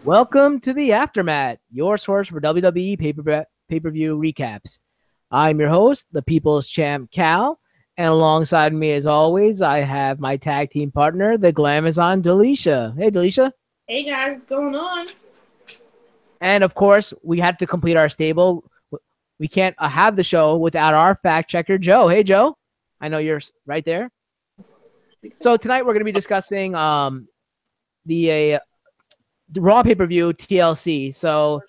Welcome to the AfterMat, your source for WWE pay-per-view recaps. I'm your host, the People's Champ Cal, and alongside me, as always, I have my tag team partner, the Glamazon Delisha. Hey, Delisha. Hey guys, what's going on? And of course, we had to complete our stable. We can't have the show without our fact checker, Joe. Hey, Joe. I know you're right there. So tonight we're going to be discussing the Raw pay-per-view TLC. So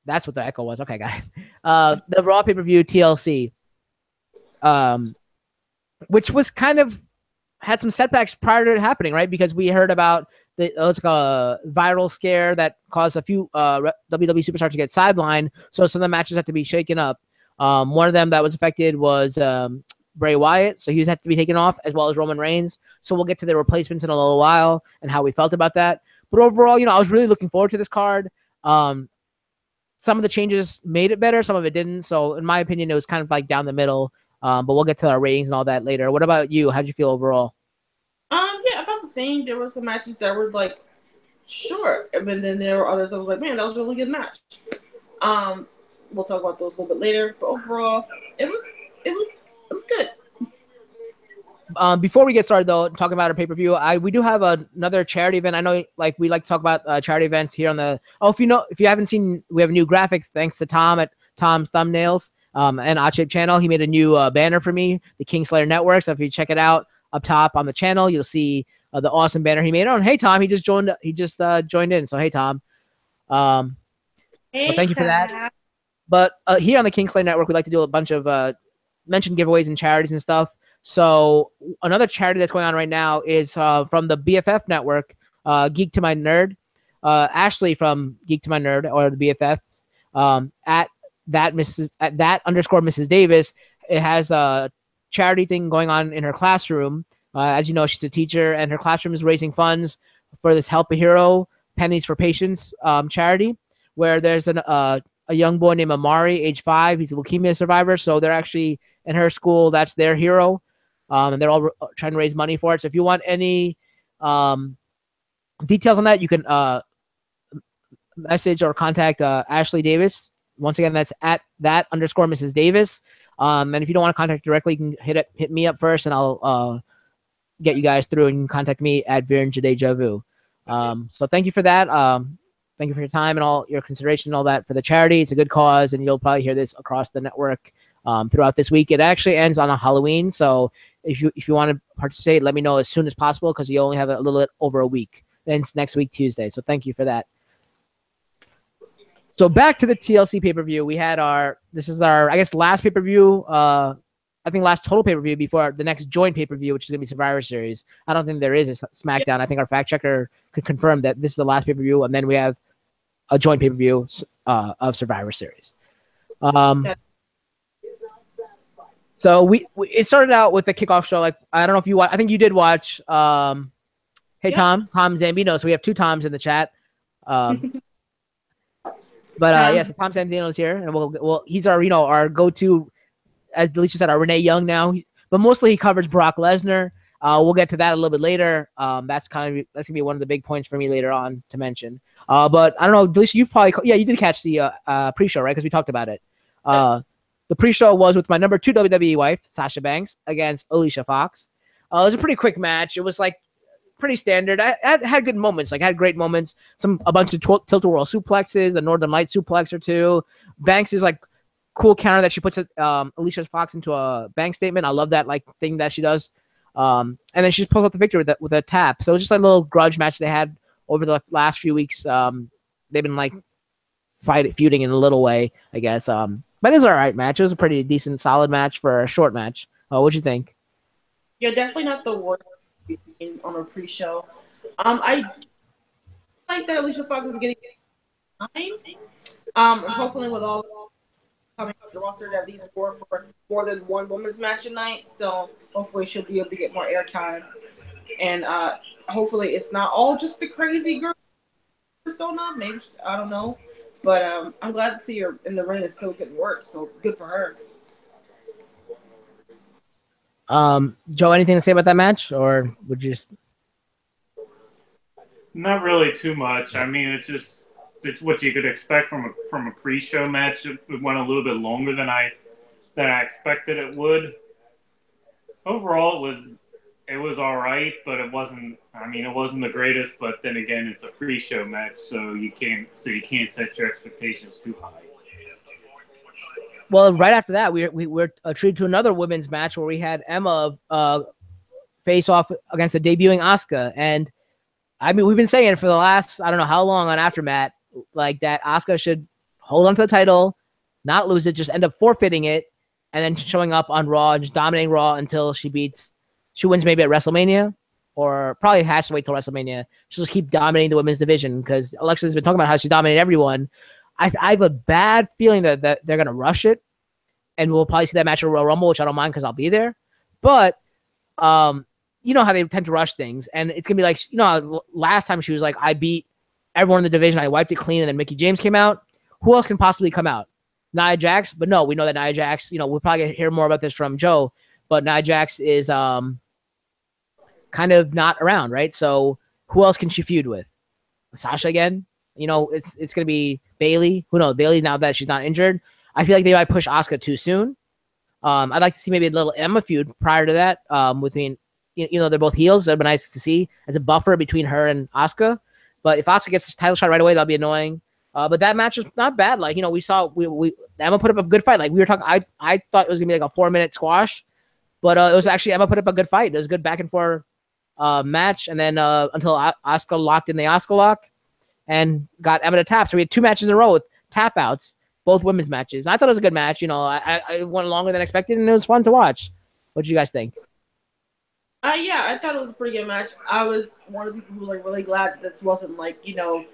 that's what the echo was. Okay, got it. The Raw pay-per-view TLC, which was kind of had some setbacks prior to it happening, right? Because we heard about it's like a viral scare that caused a few WWE superstars to get sidelined. So some of the matches had to be shaken up. One of them that was affected was Bray Wyatt, so he had to be taken off, as well as Roman Reigns. So we'll get to the replacements in a little while and how we felt about that. But overall, I was really looking forward to this card. Some of the changes made it better, some of it didn't. So in my opinion, it was kind of like down the middle. But we'll get to our ratings and all that later. What about you? How'd you feel overall? Yeah, about the same. There were some matches that were like short, and then there were others that was like, man, that was a really good match. We'll talk about those a little bit later. But overall, it was good. Before we get started, though, talking about our pay per view, we do have another charity event. I know, like we like to talk about charity events here on the. Oh, if you haven't seen, we have a new graphic thanks to Tom at Tom's Thumbnails and Odd Shape Channel. He made a new banner for me, the Kingslayer Network. So if you check it out up top on the channel, you'll see the awesome banner he made. Oh, and hey Tom, he just joined. He just joined in. So hey Tom. So thank you for that. But here on the Kingslayer Network, we like to do a bunch of mention giveaways and charities and stuff. So another charity that's going on right now is from the BFF network, Geek to My Nerd. Ashley from Geek to My Nerd, or the BFFs, at that _Mrs. Davis. It has a charity thing going on in her classroom. As you know, she's a teacher, and her classroom is raising funds for this Help a Hero Pennies for Patients charity, where there's a young boy named Amari, age 5. He's a leukemia survivor. So they're actually in her school. That's their hero. And they're all trying to raise money for it. So if you want any details on that, you can message or contact Ashley Davis. Once again, that's at that _Mrs. Davis. And if you don't want to contact directly, you can hit me up first, and I'll get you guys through, and you can contact me at Virenja Deja Vu. So thank you for that. Thank you for your time and all your consideration and all that for the charity. It's a good cause, and you'll probably hear this across the network throughout this week. It actually ends on a Halloween, so if you want to participate, let me know as soon as possible, because you only have a little bit over a week. Then it's next week, Tuesday. So thank you for that. So back to the TLC pay-per-view. This is our, I guess, last pay-per-view. I think last total pay-per-view before the next joint pay-per-view, which is going to be Survivor Series. I don't think there is a SmackDown. I think our fact checker could confirm that this is the last pay-per-view, and then we have a joint pay-per-view of Survivor Series. So it started out with the kickoff show. Like, I don't know if you watch. I think you did watch. Hey, Tom Zambino. So we have two Toms in the chat. But yes, Tom Zambino is here, and he's our go-to, as Delisha said, our Renee Young now. But mostly he covers Brock Lesnar. We'll get to that a little bit later. That's gonna be one of the big points for me later on to mention. But I don't know, Delisha, you did catch the pre-show, right? Because we talked about it. The pre-show was with my number 2 WWE wife, Sasha Banks, against Alicia Fox. It was a pretty quick match. It was like pretty standard. I had good moments, had great moments. A bunch of tilt-a-whirl suplexes, a Northern Light suplex or two. Banks is cool counter that she puts Alicia Fox into a bank statement. I love that thing that she does. And then she just pulls out the victory with a tap. So it was just a little grudge match they had over the last few weeks. They've been feuding in a little way, I guess. But it was all right match. It was a pretty decent, solid match for a short match. What'd you think? Yeah, definitely not the worst on a pre-show. I like that Alicia Fox is getting time. Hopefully with all coming up the roster, at least for more than one women's match a night. So hopefully she'll be able to get more airtime, and hopefully it's not all just the crazy girl persona. Maybe, I don't know, but I'm glad to see her in the ring and still getting work. So good for her. Joe, anything to say about that match, or would you just? Not really too much. I mean, it's what you could expect from a pre-show match. It went a little bit longer than I expected it would. Overall, it was all right, but it wasn't. I mean, it wasn't the greatest. But then again, it's a pre-show match, so you can't set your expectations too high. Well, right after that, we were treated to another women's match where we had Emma face off against the debuting Asuka. And I mean, we've been saying it for the last, I don't know how long on Aftermat, like that Asuka should hold on to the title, not lose it, just end up forfeiting it, and then showing up on Raw and just dominating Raw until she wins maybe at WrestleMania, or probably has to wait till WrestleMania. She'll just keep dominating the women's division because Alexa's been talking about how she dominated everyone. I have a bad feeling that they're going to rush it, and we'll probably see that match at Royal Rumble, which I don't mind because I'll be there. But you know how they tend to rush things, and it's going to be like, you know, last time she was like, I beat everyone in the division, I wiped it clean, and then Mickie James came out. Who else can possibly come out? Nia Jax? But no, we know that Nia Jax, you know, we'll probably hear more about this from Joe, but Nia Jax is kind of not around, right? So who else can she feud with? Sasha again? You know, it's going to be Bayley. Who knows? Bayley, now that she's not injured. I feel like they might push Asuka too soon. I'd like to see maybe a little Emma feud prior to that between, you know, they're both heels. It'd be nice to see as a buffer between her and Asuka. But if Asuka gets this title shot right away, that'll be annoying. But that match is not bad. Like, you know, we saw Emma put up a good fight. Like we were talking, I thought it was gonna be like a 4-minute squash, but it was actually Emma put up a good fight. It was a good back and forth match, and then until Asuka locked in the Asuka lock and got Emma to tap. So we had 2 matches in a row with tap outs, both women's matches. And I thought it was a good match. You know, I went longer than expected, and it was fun to watch. What did you guys think? Yeah, I thought it was a pretty good match. I was one of the people who was like really glad that this wasn't like, you know,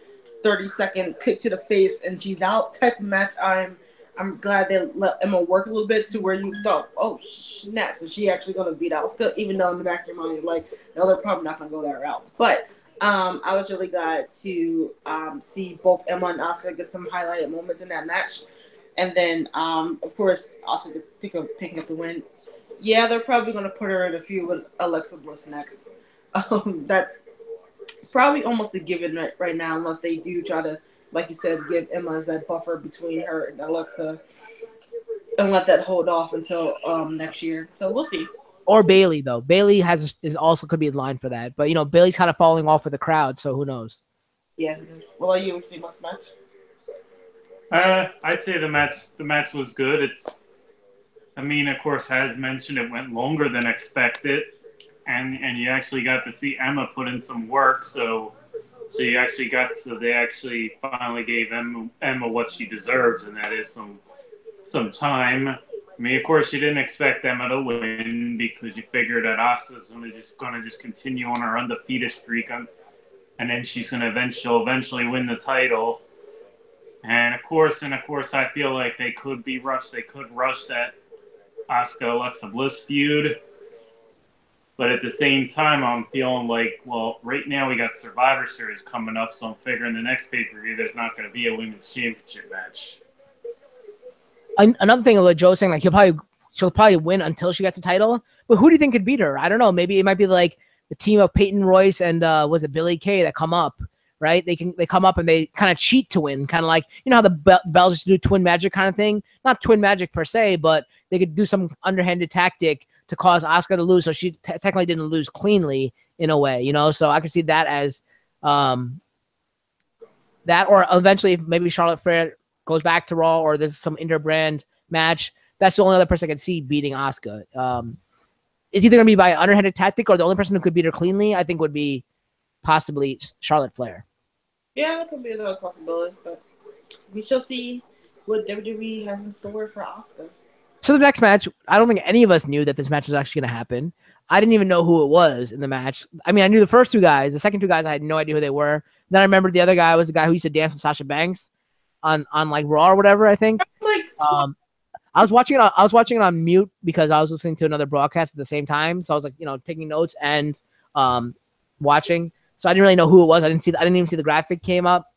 30-second kick to the face and she's out type of match. I'm glad they let Emma work a little bit to where you thought, oh snaps, is she actually gonna beat Asuka? Even though in the back of your mind you're like, no, they're probably not gonna go that route. But I was really glad to see both Emma and Asuka get some highlighted moments in that match. And then of course Asuka picking up the win. Yeah, they're probably going to put her in a feud with Alexa Bliss next. That's probably almost a given right now, unless they do try to, like you said, give Emma that buffer between her and Alexa and let that hold off until next year. So we'll see. Or Bayley, though. Bayley is also could be in line for that. But, you know, Bayley's kind of falling off with the crowd, so who knows? Yeah. What about you? What do you think about the match? I'd say the match was good. I mean, of course, as mentioned, it went longer than expected, and you actually got to see Emma put in some work. So they actually finally gave Emma what she deserves, and that is some time. I mean, of course, you didn't expect Emma to win because you figured that Asuka's going to just continue on her undefeated streak, and then she's going to eventually win the title. And of course, I feel like they could be rushed. They could rush that Asuka Alexa Bliss feud, but at the same time, I'm feeling like, well, right now we got Survivor Series coming up, so I'm figuring the next pay-per-view there's not going to be a women's championship match. Another thing that Joe was saying, like she'll probably win until she gets the title, but who do you think could beat her? I don't know. Maybe it might be like the team of Peyton Royce and was it Billie Kay that come up, right? They come up and they kind of cheat to win, kind of like, you know how the Bells used to do twin magic kind of thing, not twin magic per se, but they could do some underhanded tactic to cause Asuka to lose, so she technically didn't lose cleanly in a way, you know. So I could see that as that, or eventually maybe Charlotte Flair goes back to Raw, or there's some interbrand match. That's the only other person I can see beating Asuka. It's either going to be by underhanded tactic, or the only person who could beat her cleanly, I think, would be possibly Charlotte Flair. Yeah, that could be another possibility, but we shall see what WWE has in store for Asuka. So the next match, I don't think any of us knew that this match was actually going to happen. I didn't even know who it was in the match. I mean, I knew the first 2 guys. The second 2 guys, I had no idea who they were. Then I remembered the other guy was the guy who used to dance with Sasha Banks on like Raw or whatever, I think. I was watching it on mute because I was listening to another broadcast at the same time. So I was like, you know, taking notes and watching. So I didn't really know who it was. I didn't even see the graphic came up.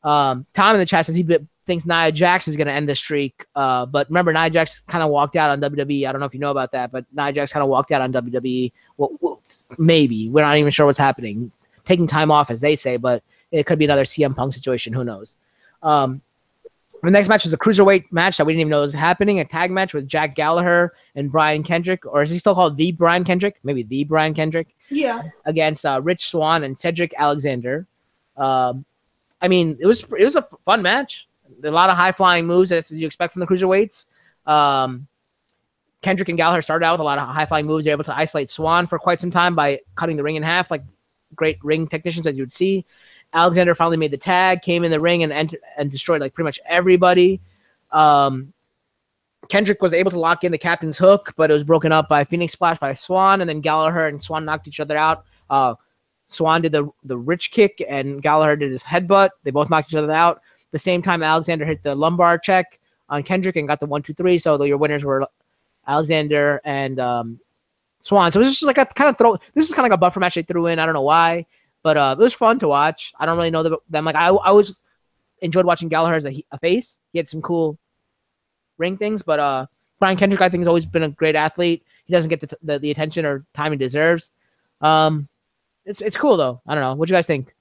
Tom in the chat says he thinks Nia Jax is going to end the streak. But remember, Nia Jax kind of walked out on WWE. I don't know if you know about that, but Nia Jax kind of walked out on WWE. Well, maybe. We're not even sure what's happening. taking time off, as they say, but it could be another CM Punk situation. Who knows? The next match was a cruiserweight match that we didn't even know was happening. A tag match with Jack Gallagher and Brian Kendrick, or is he still called the Brian Kendrick? Maybe the Brian Kendrick. Yeah. Against Rich Swann and Cedric Alexander. I mean, it was a fun match. A lot of high flying moves as you expect from the cruiserweights. Kendrick and Gallagher started out with a lot of high flying moves. They're able to isolate Swann for quite some time by cutting the ring in half, like great ring technicians as you would see. Alexander finally made the tag, came in the ring and destroyed like pretty much everybody. Kendrick was able to lock in the captain's hook, but it was broken up by Phoenix Splash by Swann, and then Gallagher and Swann knocked each other out. Swann did the rich kick, and Gallagher did his headbutt. They both knocked each other out. At the same time, Alexander hit the lumbar check on Kendrick and got the 1-2-3. So your winners were Alexander and Swann. So it was just like a kind of throw. This is kind of like a buffer match they threw in. I don't know why, but it was fun to watch. I don't really know them. Like I always enjoyed watching Gallagher as a face. He had some cool ring things, but Brian Kendrick I think has always been a great athlete. He doesn't get the attention or time he deserves. It's cool though. I don't know. What do you guys think?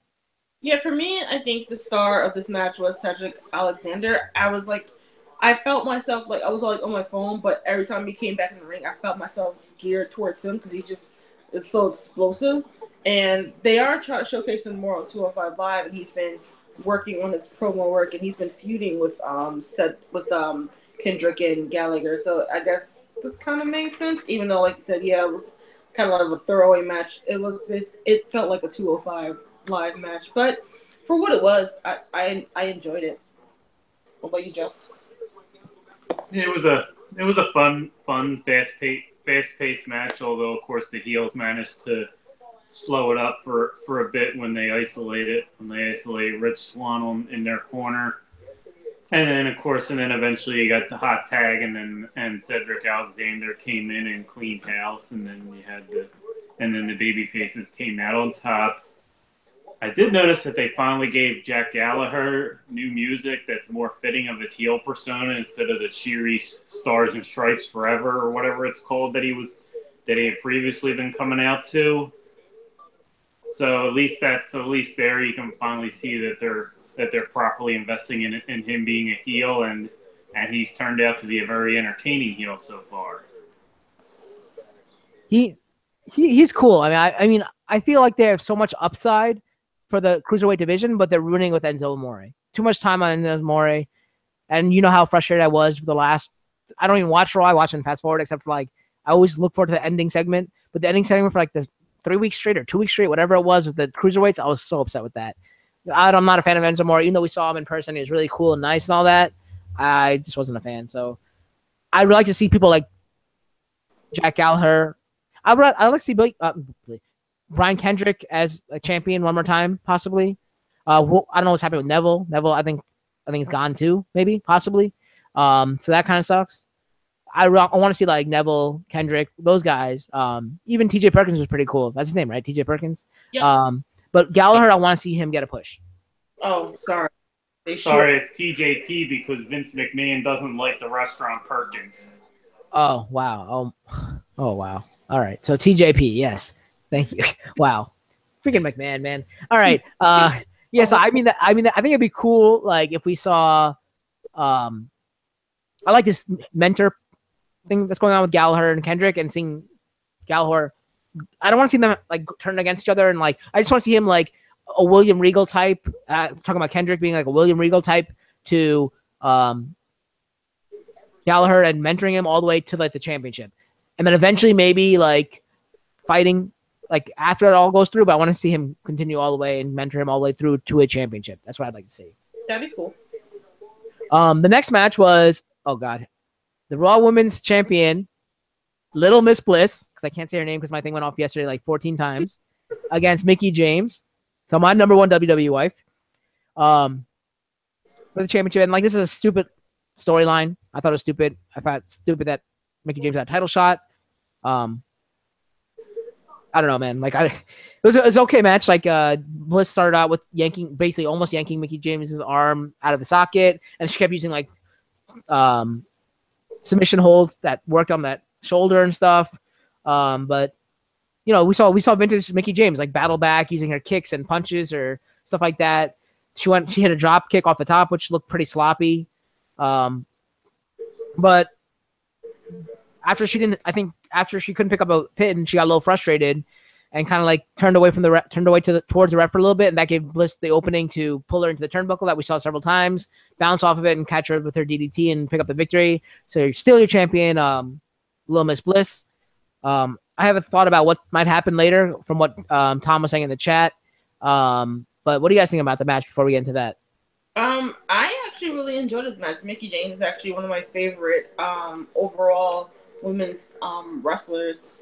Yeah, for me, I think the star of this match was Cedric Alexander. I felt myself like I was like on my phone, but every time he came back in the ring, I felt myself geared towards him because he just is so explosive. And they are trying to showcase him more on 205 Live, and he's been working on his promo work, and he's been feuding with Kendrick and Gallagher. So I guess this kind of made sense, even though, like you said, yeah, it was kind of like a throwaway match. It felt like a 205 Live match, but for what it was, I enjoyed it. What about you, Joe? It was a fun, fast-paced match. Although, of course, the heels managed to slow it up for a bit when they isolated Rich Swann in their corner, and then eventually you got the hot tag, and Cedric Alexander came in and cleaned house, and then the baby faces came out on top. I did notice that they finally gave Jack Gallagher new music that's more fitting of his heel persona instead of the cheery Stars and Stripes Forever or whatever it's called that he had previously been coming out to. So at least there you can finally see that they're properly investing in him being a heel, and he's turned out to be a very entertaining heel so far. He's cool. I feel like they have so much upside for the cruiserweight division, but they're ruining with Enzo Amore. Too much time on Enzo Amore, and you know how frustrated I was for the last. I don't even watch Raw. I watch and fast forward, except for like I always look forward to the ending segment. But the ending segment for like the 3 weeks straight or 2 weeks straight, whatever it was with the cruiserweights, I was so upset with that. I'm not a fan of Enzo Amore, even though we saw him in person. He was really cool and nice and all that. I just wasn't a fan. So I'd like to see people like Jack Gallagher. I'd like to see Brian Kendrick as a champion one more time, possibly. I don't know what's happening with Neville. Neville, I think it's gone too, maybe, possibly. So that kind of sucks. I want to see like Neville, Kendrick, those guys. Even TJ Perkins was pretty cool. That's his name, right? TJ Perkins. Yep. But Gallagher, I want to see him get a push. Oh, sorry. Sorry, it's TJP because Vince McMahon doesn't like the restaurant Perkins. Oh wow. Oh wow. All right. So TJP, yes. Thank you. Wow. Freaking McMahon, man. All right. Yeah, so I think it'd be cool, like if we saw I like this mentor thing that's going on with Gallagher and Kendrick, and seeing Gallagher. I don't want to see them like turn against each other, and like I just want to see him like a William Regal type. Talking about Kendrick being like a William Regal type to Gallagher and mentoring him all the way to like the championship, and then eventually maybe like fighting like after it all goes through. But I want to see him continue all the way and mentor him all the way through to a championship. That's what I'd like to see. That'd be cool. The next match was the Raw Women's Champion, Little Miss Bliss, because I can't say her name because my thing went off yesterday like 14 times, against Mickie James. So my number one WWE wife. For the championship. And like this is a stupid storyline. I thought it was stupid. I thought it stupid that Mickie James had a title shot. I don't know, man. Like it was an okay match. Like Bliss started out with almost yanking Mickie James's arm out of the socket, and she kept using like submission holds that worked on that shoulder and stuff. But we saw vintage Mickey James like battle back using her kicks and punches or stuff like that. She hit a drop kick off the top, which looked pretty sloppy. But after she couldn't pick up a pin, she got a little frustrated and kind of like turned away towards the ref for a little bit, and that gave Bliss the opening to pull her into the turnbuckle that we saw several times, bounce off of it, and catch her with her DDT and pick up the victory. So you're still your champion, Little Miss Bliss. I haven't thought about what might happen later from what Tom was saying in the chat. But what do you guys think about the match before we get into that? I actually really enjoyed this match. Mickey James is actually one of my favorite overall women's wrestlers.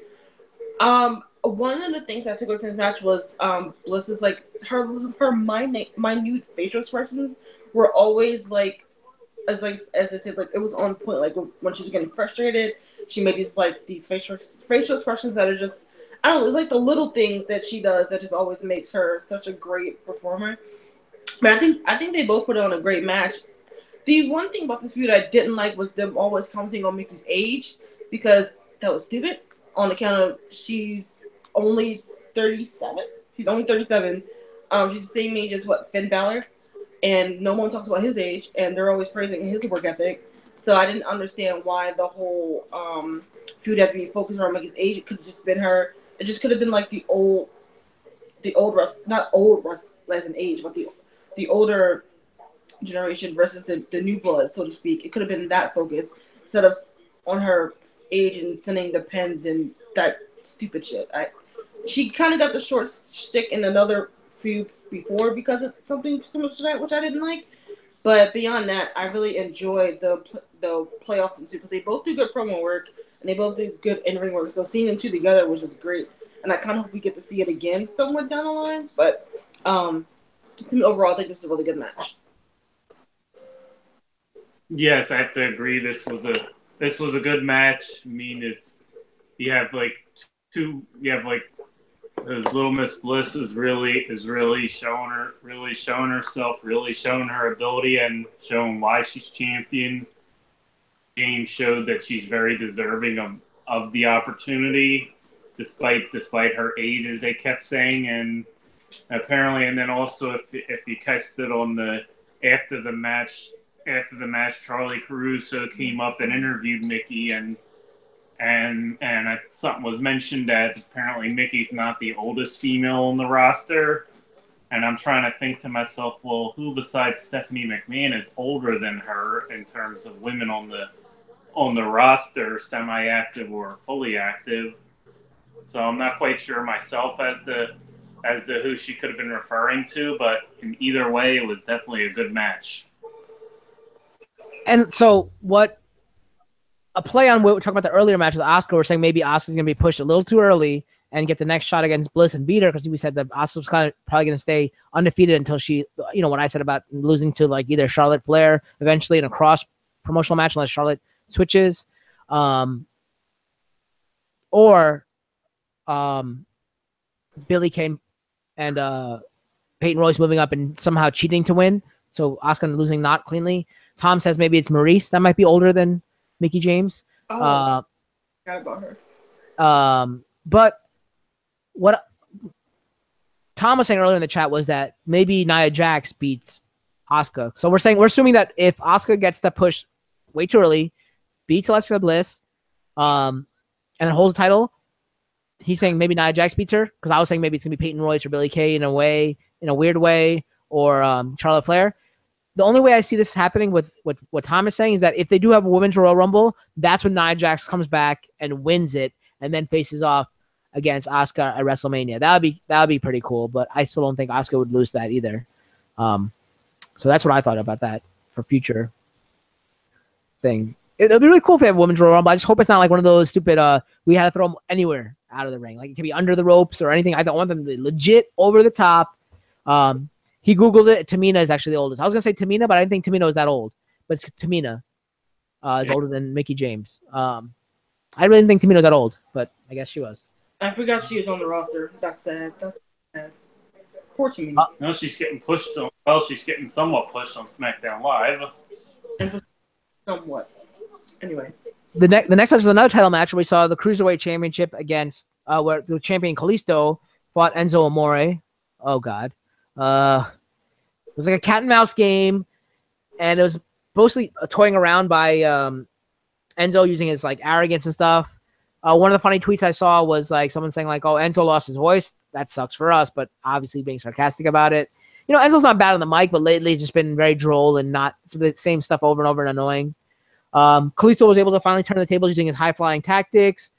One of the things I took away from this match was Bliss's like her minute facial expressions were always like as I said, like it was on point. Like when she was getting frustrated, she made these facial expressions that are just, I don't know, it's like the little things that she does that just always makes her such a great performer. But I think they both put on a great match. The one thing about this feud I didn't like was them always commenting on Mickey's age, because that was stupid on account of she's only 37. She's only 37. She's the same age as Finn Balor, and no one talks about his age, and they're always praising his work ethic. So I didn't understand why the whole feud had to be focused around Mickey's age. It could have just been her. It just could have been like the old not old as an age, but the older generation versus the new blood, so to speak. It could have been that focus instead of on her age and sending the pens and that stupid shit. She kind of got the short stick in another feud before because of something similar to that, which I didn't like. But beyond that, I really enjoyed the playoff too, because they both do good promo work and they both do good in-ring work. So seeing them two together was just great, and I kind of hope we get to see it again somewhat down the line. But to me, overall, I think this is a really good match. Yes, I have to agree. This was a good match. I mean, Little Miss Bliss is really showing herself, really showing her ability, and showing why she's champion. James showed that she's very deserving of the opportunity, despite her age, as they kept saying, and apparently, and then also if you catched it on after the match, Charlie Caruso came up and interviewed Mickey, and something was mentioned that apparently Mickey's not the oldest female on the roster. And I'm trying to think to myself, well, who besides Stephanie McMahon is older than her in terms of women on the roster, semi-active or fully active? So I'm not quite sure myself as to who she could have been referring to, but in either way, it was definitely a good match. And so a play on what we talked about the earlier match with Asuka, we're saying maybe Asuka's going to be pushed a little too early and get the next shot against Bliss and beat her, because we said that Asuka's probably going to stay undefeated until she, what I said about losing to like either Charlotte Flair eventually in a cross promotional match unless Charlotte switches, or Billie Kay and Peyton Royce moving up and somehow cheating to win. So Asuka losing not cleanly. Tom says maybe it's Maurice that might be older than Mickey James. Forgot about her. But what Tom was saying earlier in the chat was that maybe Nia Jax beats Asuka. So we're assuming that if Asuka gets the push way too early, beats Alexa Bliss, and then holds the title, he's saying maybe Nia Jax beats her, because I was saying maybe it's gonna be Peyton Royce or Billie Kay in a weird way, or Charlotte Flair. The only way I see this happening with what Tom is saying is that if they do have a women's Royal Rumble, that's when Nia Jax comes back and wins it, and then faces off against Asuka at WrestleMania. That would be pretty cool, but I still don't think Asuka would lose that either. So that's what I thought about that for future thing. It'll be really cool if they have a women's Royal Rumble. I just hope it's not like one of those stupid we had to throw them anywhere out of the ring. Like it could be under the ropes or anything. I don't want them to be legit over the top. He Googled it. Tamina is actually the oldest. I was going to say Tamina, but I didn't think Tamina was that old. But it's Tamina is older than Mickey James. I really didn't think Tamina was that old, but I guess she was. I forgot she was on the roster. That's sad. Poor Tamina. No, she's getting pushed. Well, she's getting somewhat pushed on SmackDown Live. Somewhat. Anyway. The next match was another title match where we saw the Cruiserweight Championship against where the champion Kalisto fought Enzo Amore. Oh God, it was like a cat and mouse game, and it was mostly toying around by Enzo using his like arrogance and stuff. One of the funny tweets I saw was like someone saying like, "Oh, Enzo lost his voice. That sucks for us," but obviously being sarcastic about it. You know, Enzo's not bad on the mic, but lately it's just been very droll and not the same stuff over and over and annoying. Kalisto was able to finally turn the tables using his high flying tactics,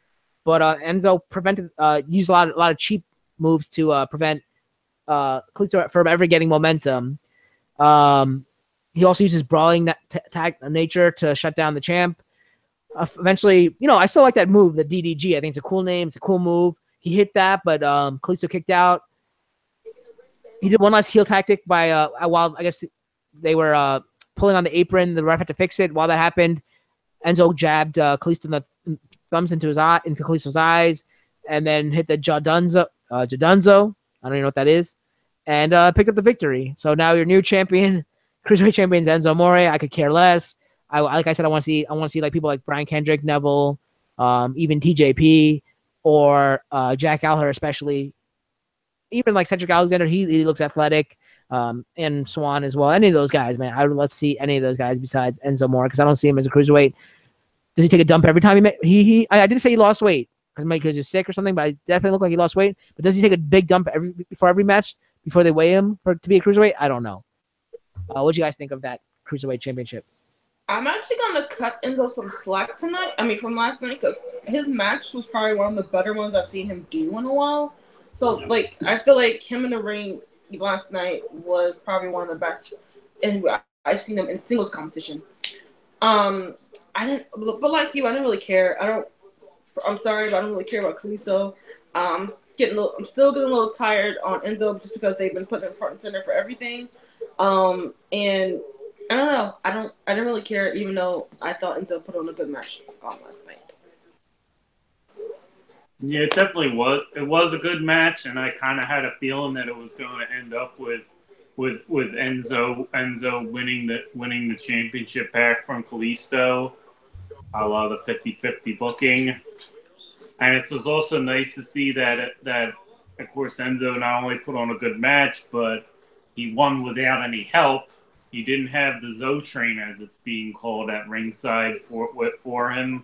but Enzo used a lot of cheap moves to prevent Kalisto from ever getting momentum. He also uses brawling nature to shut down the champ. Eventually, you know, I still like that move, the DDG. I think it's a cool name. It's a cool move. He hit that, but Kalisto kicked out. He did one last heel tactic by while I guess they were pulling on the apron. The ref had to fix it. While that happened, Enzo jabbed Kalisto in the thumbs into Kalisto's eyes, and then hit the Jadunzo. I don't even know what that is, and picked up the victory. So now your new champion, cruiserweight champion, is Enzo Amore. I could care less. Like I said, I want to see like people like Brian Kendrick, Neville, even TJP, or Jack Gallagher, especially. Even like Cedric Alexander, he looks athletic, and Swan as well. Any of those guys, man, I would love to see any of those guys besides Enzo Amore because I don't see him as a cruiserweight. Does he take a dump every time I didn't say he lost weight because he's sick or something, but I definitely look like he lost weight. But does he take a big dump before every match before they weigh him to be a cruiserweight? I don't know. What do you guys think of that cruiserweight championship? I'm actually gonna cut Enzo some slack tonight. I mean, from last night because his match was probably one of the better ones I've seen him do in a while. So, like, I feel like him in the ring last night was probably one of the best. And I've seen him in singles competition. But like you, I didn't really care. I'm sorry, but I don't really care about Kalisto. I'm still getting a little tired on Enzo just because they've been putting him front and center for everything. And I don't know. I didn't really care, even though I thought Enzo put on a good match last night. Yeah, it definitely was. It was a good match, and I kind of had a feeling that it was going to end up with Enzo winning the championship back from Kalisto, a la the 50-50 booking. And it was also nice to see that of course Enzo not only put on a good match, but he won without any help. He didn't have the Zo train, as it's being called, at ringside for him.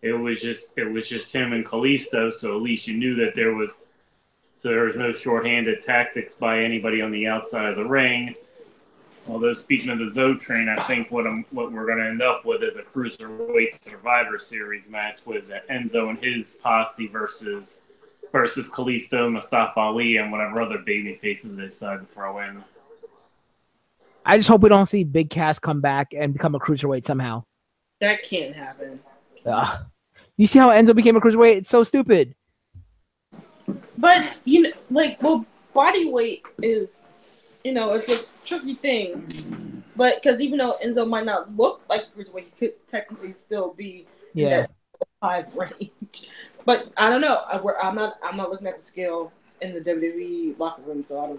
It was just him and Kalisto, so at least you knew that there was no shorthanded tactics by anybody on the outside of the ring. Although speaking of the Zo train, I think what we're going to end up with is a cruiserweight Survivor Series match with Enzo and his posse versus Kalisto, Mustafa Ali, and whatever other baby faces they decide to throw in. I just hope we don't see Big Cass come back and become a cruiserweight somehow. That can't happen. You see how Enzo became a cruiserweight? It's so stupid. But, body weight is, it's a tricky thing. But, because even though Enzo might not look like a cruiserweight, he could technically still be in that 5 range. But, I don't know. I'm not looking at the scale in the WWE locker room, so I don't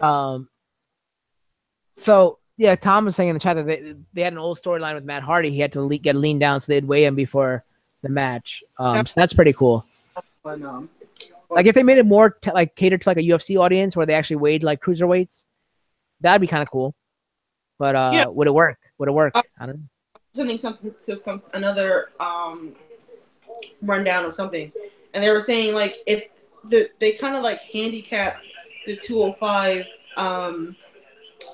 know. So, yeah, Tom was saying in the chat that they had an old storyline with Matt Hardy. He had to get leaned down so they'd weigh him before the match. So that's pretty cool. Like if they made it more catered to like a UFC audience where they actually weighed like cruiserweights, that'd be kind of cool. But would it work? I don't know. Sending something to another rundown of something, and they were saying like if they kind of like handicap the 205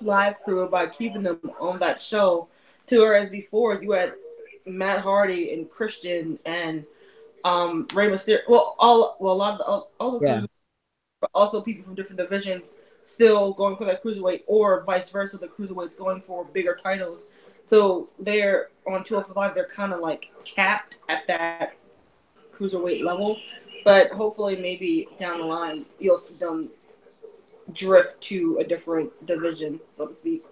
live crew by keeping them on that show, to whereas before you had Matt Hardy and Christian and Rey Mysterio. Well, a lot of all the crews, but also people from different divisions still going for that cruiserweight, or vice versa, the cruiserweights going for bigger titles. So they're on 205. They're kind of like capped at that cruiserweight level, but hopefully maybe down the line you'll see them drift to a different division, so to speak.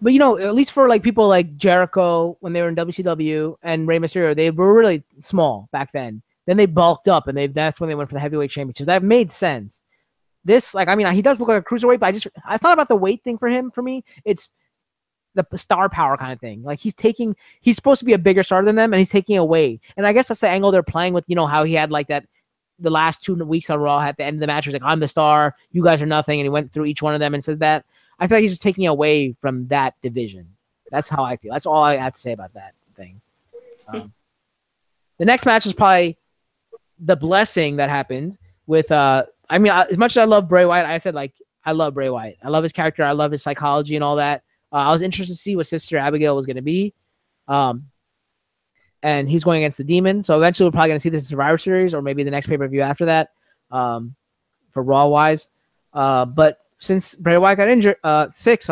But at least for like people like Jericho when they were in WCW and Rey Mysterio, they were really small back then. Then they bulked up, and that's when they went for the heavyweight championship. That made sense. This, he does look like a cruiserweight, but I thought about the weight thing for him. For me, it's the star power kind of thing. Like he's supposed to be a bigger star than them, and he's taking away. And I guess that's the angle they're playing with. You know how he had like that the last 2 weeks on Raw at the end of the match was like, I'm the star, you guys are nothing, and he went through each one of them and said that. I feel like he's just taking away from that division. That's how I feel. That's all I have to say about that thing. The next match is probably the blessing that happened with. I mean, as much as I love Bray Wyatt, I said like I love Bray Wyatt. I love his character. I love his psychology and all that. I was interested to see what Sister Abigail was going to be. And he's going against the Demon. So eventually we're probably going to see this in Survivor Series or maybe the next pay-per-view after that for Raw-wise. But since Bray Wyatt got sick,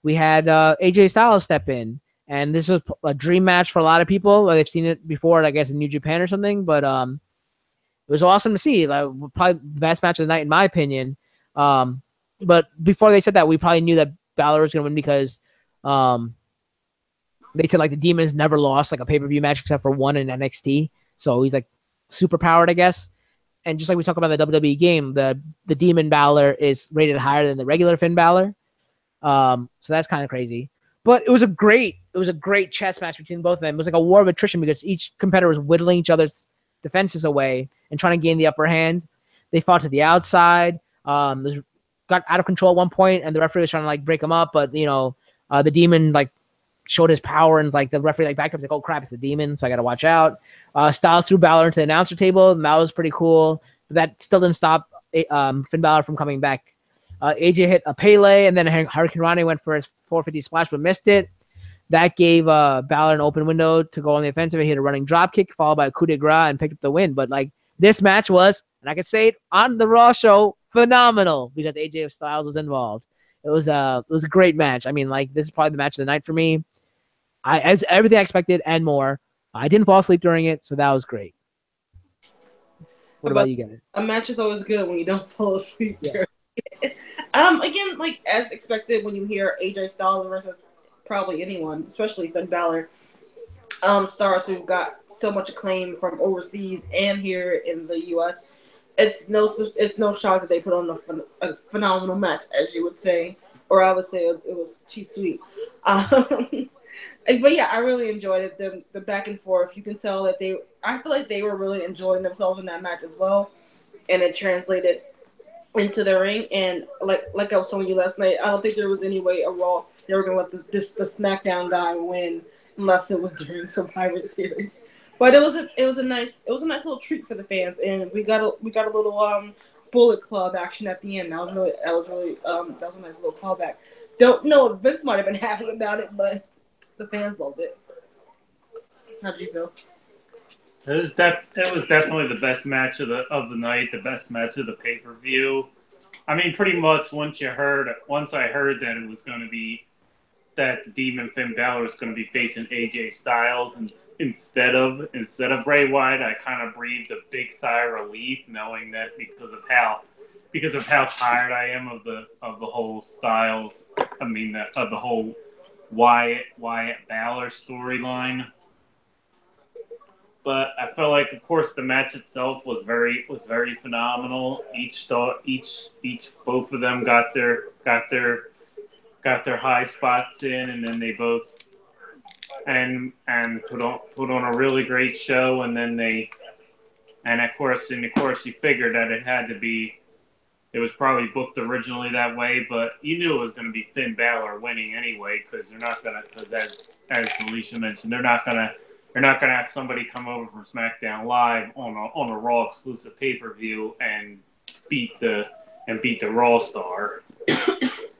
we had AJ Styles step in. And this was a dream match for a lot of people. They've seen it before, I guess, in New Japan or something. But it was awesome to see. Like, probably the best match of the night, in my opinion. But before they said that, we probably knew that Balor was going to win because they said like the Demon's never lost like a pay-per-view match except for one in NXT. So he's like super powered, I guess. And just like we talk about the WWE game, the Demon Balor is rated higher than the regular Finn Balor. So that's kind of crazy. But it was a great chess match between both of them. It was like a war of attrition because each competitor was whittling each other's defenses away and trying to gain the upper hand. They fought to the outside. Got out of control at one point, and the referee was trying to like break them up. But the Demon like showed his power, and like the referee like backed up, like, oh crap, it's the Demon, so I got to watch out. Styles threw Balor into the announcer table, and that was pretty cool. But that still didn't stop Finn Balor from coming back. AJ hit a Pele, and then Hurricane Rana went for his 450 splash, but missed it. That gave Balor an open window to go on the offensive, and he had a running drop kick followed by a coup de grace and picked up the win. But like this match was, and I could say it on the Raw show, phenomenal because AJ Styles was involved. It was a great match. I mean, like this is probably the match of the night for me. As everything I expected and more. I didn't fall asleep during it, so that was great. What about you guys? A match is always good when you don't fall asleep. Yeah. Again, like as expected, when you hear AJ Styles versus probably anyone, especially Finn Balor, stars who got so much acclaim from overseas and here in the U.S., it's no shock that they put on a phenomenal match, as you would say, or I would say it was too sweet. But yeah, I really enjoyed it. The back and forth. You can tell that I feel like they were really enjoying themselves in that match as well, and it translated into the ring. And like I was telling you last night, I don't think there was any way a Raw they were gonna let the SmackDown guy win unless it was during Survivor Series. But it was a nice little treat for the fans, and we got a little Bullet Club action at the end. That was a nice little callback. Don't know if Vince might have been happy about it, but the fans loved it. How did you feel? It was definitely the best match of the night, the best match of the pay-per-view. I mean, pretty much once I heard that it was going to be that the Demon Finn Balor was going to be facing AJ Styles instead of Bray Wyatt, I kind of breathed a big sigh of relief, knowing that because of how tired I am of the whole Styles. I mean, of the whole Wyatt Balor storyline. But I felt like, of course, the match itself was very phenomenal. Both of them got their high spots in, and then they both and put on a really great show. And then of course you figured that it was probably booked originally that way, but you knew it was going to be Finn Balor winning anyway, because as Alicia mentioned, they're not gonna have somebody come over from SmackDown Live on a Raw exclusive pay-per-view and beat the Raw star.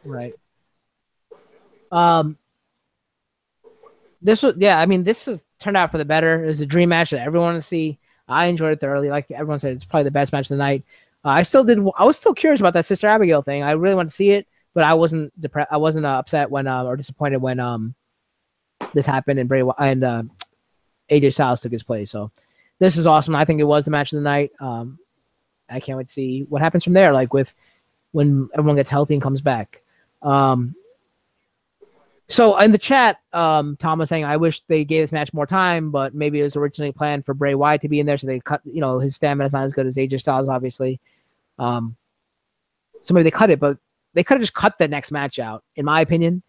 Right. This has turned out for the better. It was a dream match that everyone wanted to see. I enjoyed it thoroughly. Like everyone said, it's probably the best match of the night. I was still curious about that Sister Abigail thing. I really wanted to see it, but I wasn't depressed. I wasn't upset or disappointed when this happened and AJ Styles took his place. So this is awesome. I think it was the match of the night. I can't wait to see what happens from there. Like when everyone gets healthy and comes back. So in the chat, Tom was saying, I wish they gave this match more time, but maybe it was originally planned for Bray Wyatt to be in there, so they cut, his stamina is not as good as AJ Styles, obviously. So maybe they cut it, but they could have just cut the next match out, in my opinion,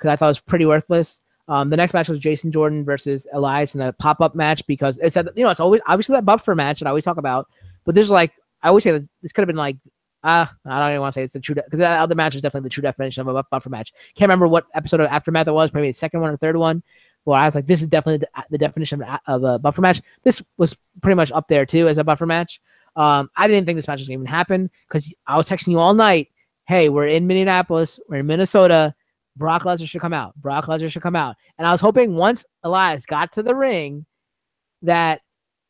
because I thought it was pretty worthless. The next match was Jason Jordan versus Elias in a pop-up match because it's it's always obviously that buffer match that I always talk about, but there's like I always say that this could have been like I don't even want to say it's the true because that other match is definitely the true definition of a buffer match. Can't remember what episode of Aftermath it was, maybe the second one or third one. Well, I was like, this is definitely the definition of a buffer match. This was pretty much up there too as a buffer match. I didn't think this match was going to even happen because I was texting you all night. Hey, we're in Minneapolis. We're in Minnesota. Brock Lesnar should come out. Brock Lesnar should come out. And I was hoping once Elias got to the ring that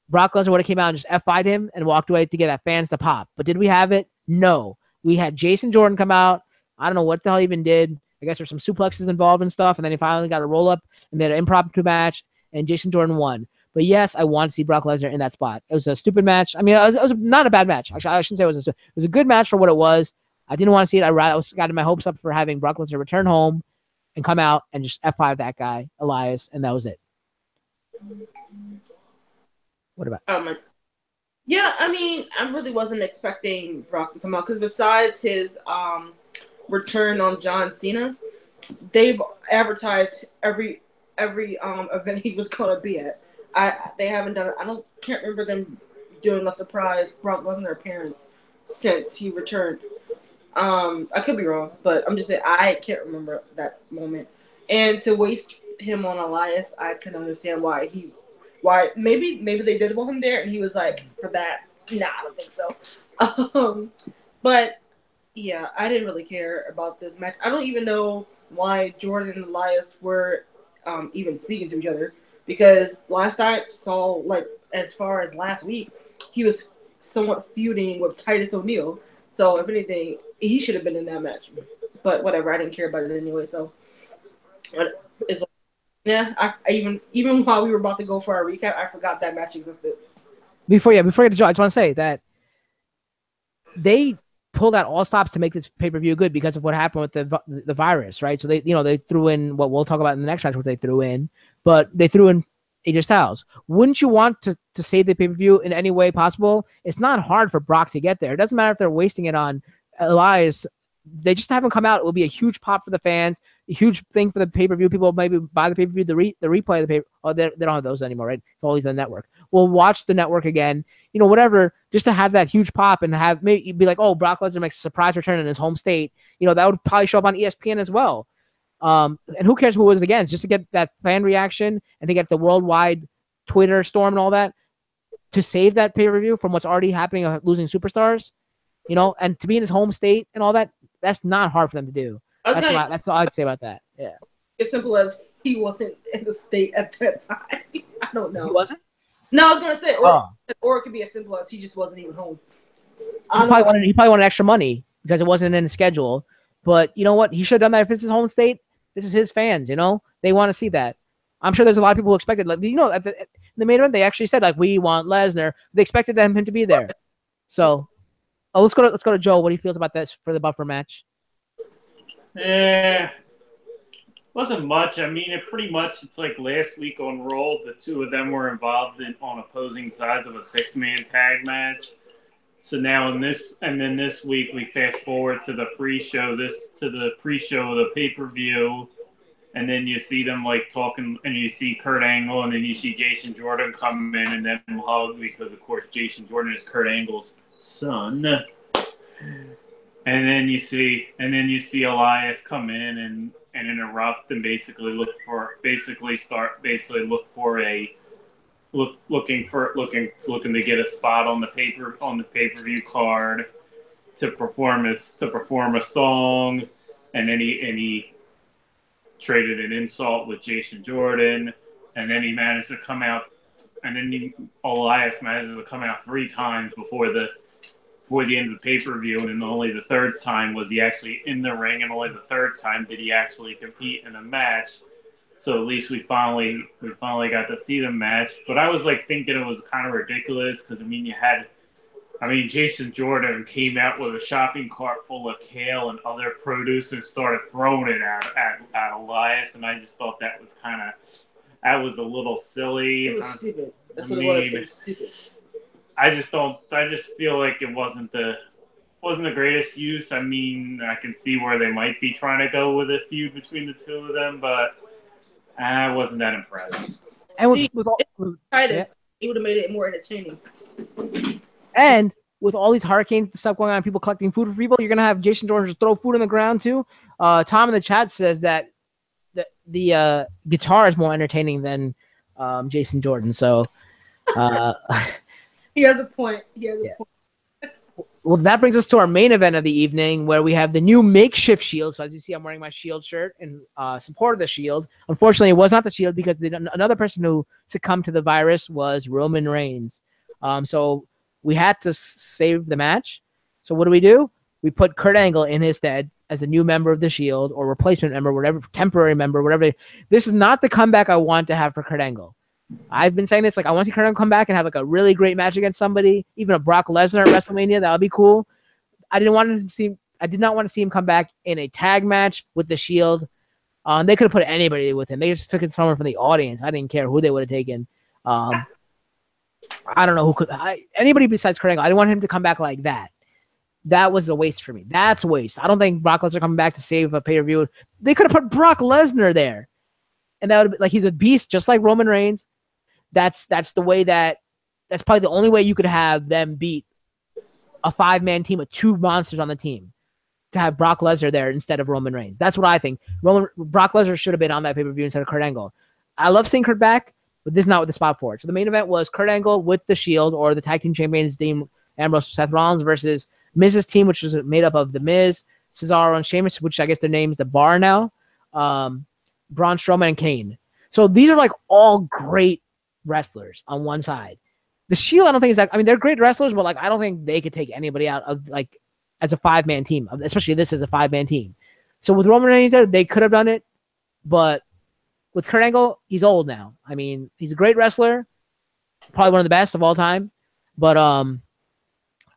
Brock Lesnar would have came out and just F5'd him and walked away to get that fans to pop. But did we have it? No. We had Jason Jordan come out. I don't know what the hell he even did. I guess there's some suplexes involved and stuff. And then he finally got a roll up and they had an impromptu match. And Jason Jordan won. But yes, I want to see Brock Lesnar in that spot. It was a stupid match. I mean, it was not a bad match. Actually, I shouldn't say it was a good match for what it was. I didn't want to see it. I was got my hopes up for having Brock Lesnar return home and come out and just F5 that guy, Elias, and that was it. What about? Yeah, I mean, I really wasn't expecting Brock to come out because besides his return on John Cena, they've advertised every event he was gonna be at. They haven't done it. Can't remember them doing a surprise Brock Lesnar appearance since he returned. I could be wrong, but I'm just saying I can't remember that moment. And to waste him on Elias, I can understand why maybe they did want him there and he was like, for that, nah, I don't think so. But yeah, I didn't really care about this match. I don't even know why Jordan and Elias were even speaking to each other because last I saw, like as far as last week, he was somewhat feuding with Titus O'Neil. So if anything, he should have been in that match. But whatever, I didn't care about it anyway. So it's yeah. I even while we were about to go for our recap, I forgot that match existed. Before you get to Joe, I just want to say that they pulled out all stops to make this pay-per-view good because of what happened with the virus, right? So they threw in what we'll talk about in the next match, what they threw in, but they threw in AJ Styles. Wouldn't you want to save the pay-per-view in any way possible? It's not hard for Brock to get there. It doesn't matter if they're wasting it on Elias. They just haven't come out. It will be a huge pop for the fans, a huge thing for the pay-per-view. People maybe buy the pay-per-view, the replay of the pay. Oh, they don't have those anymore, right? It's always the network. We'll watch the network again, whatever, just to have that huge pop and have maybe be like, oh, Brock Lesnar makes a surprise return in his home state. That would probably show up on ESPN as well. And who cares who it was against? Just to get that fan reaction and to get the worldwide Twitter storm and all that to save that pay-per-view from what's already happening of losing superstars, and to be in his home state and all that. That's not hard for them to do. That's all I'd say about that. Yeah. As simple as he wasn't in the state at that time. I don't know. He wasn't? No, I was going to say, or it could be as simple as he just wasn't even home. He probably wanted extra money because it wasn't in the schedule. But you know what? He should have done that if it's his home state. This is his fans, They want to see that. I'm sure there's a lot of people who expected, at the main event, they actually said, we want Lesnar. They expected him to be there. So, let's go to Joe. What he feels about this for the buffer match? Wasn't much. I mean, it's like last week on Raw, the two of them were involved on opposing sides of a 6-man tag match. So now this week we fast forward to the pre-show, of the pay-per-view, and then you see them like talking, and you see Kurt Angle, and then you see Jason Jordan come in and then hug because of course Jason Jordan is Kurt Angle's son. And then you see Elias come in and interrupt and basically looking to get a spot on the pay-per-view card to perform a song, and then he traded an insult with Jason Jordan, and then he managed to come out, and then Elias manages to come out 3 times before the end of the pay-per-view, and then only the third time was he actually in the ring, and only the third time did he actually compete in a match. So at least we finally got to see the match. But I was like thinking it was kind of ridiculous because Jason Jordan came out with a shopping cart full of kale and other produce and started throwing it at Elias, and I just thought that was a little silly. It was stupid. That's what it was. It was stupid. I just feel like it wasn't the wasn't the greatest use. I mean, I can see where they might be trying to go with a feud between the two of them, but I wasn't that impressed. And See, with all, Titus, it would have made it more entertaining. and with all these hurricanes stuff going on, people collecting food for people, you're gonna have Jason Jordan just throw food on the ground too. Tom in the chat says that the guitar is more entertaining than Jason Jordan. So he has a point. Well, that brings us to our main event of the evening, where we have the new makeshift Shield. So as you see, I'm wearing my Shield shirt in support of the Shield. Unfortunately, it was not the Shield because another person who succumbed to the virus was Roman Reigns. So we had to save the match. So what do? We put Kurt Angle in his stead as a new member of the Shield, or replacement member, whatever, temporary member, whatever. This is not the comeback I want to have for Kurt Angle. I've been saying this, like, I want to see Kurt Angle come back and have like a really great match against somebody, even a Brock Lesnar at WrestleMania. That would be cool. I did not want to see him come back in a tag match with the Shield. They could have put anybody with him. They just took it someone from the audience. I didn't care who they would have taken. I don't know who could. Anybody besides Kurt Angle. I didn't want him to come back like that. That was a waste for me. That's a waste. I don't think Brock Lesnar coming back to save a pay-per-view. They could have put Brock Lesnar there, and that would be like, he's a beast, just like Roman Reigns. That's the way that's probably the only way you could have them beat a 5-man team with 2 monsters on the team, to have Brock Lesnar there instead of Roman Reigns. That's what I think. Brock Lesnar should have been on that pay-per-view instead of Kurt Angle. I love seeing Kurt back, but this is not what the spot for it. So the main event was Kurt Angle with the Shield, or the tag team champions, Dean Ambrose, Seth Rollins, versus Miz's team, which is made up of The Miz, Cesaro, and Sheamus, which I guess their name's The Bar now, Braun Strowman, and Kane. So these are like all great wrestlers on one side. The Shield, I don't think is that. I mean, they're great wrestlers, but like, I don't think they could take anybody out of like as a 5-man team, especially this as a 5-man team. So with Roman Reigns there, they could have done it, but with Kurt Angle, he's old now. I mean, he's a great wrestler, probably one of the best of all time, but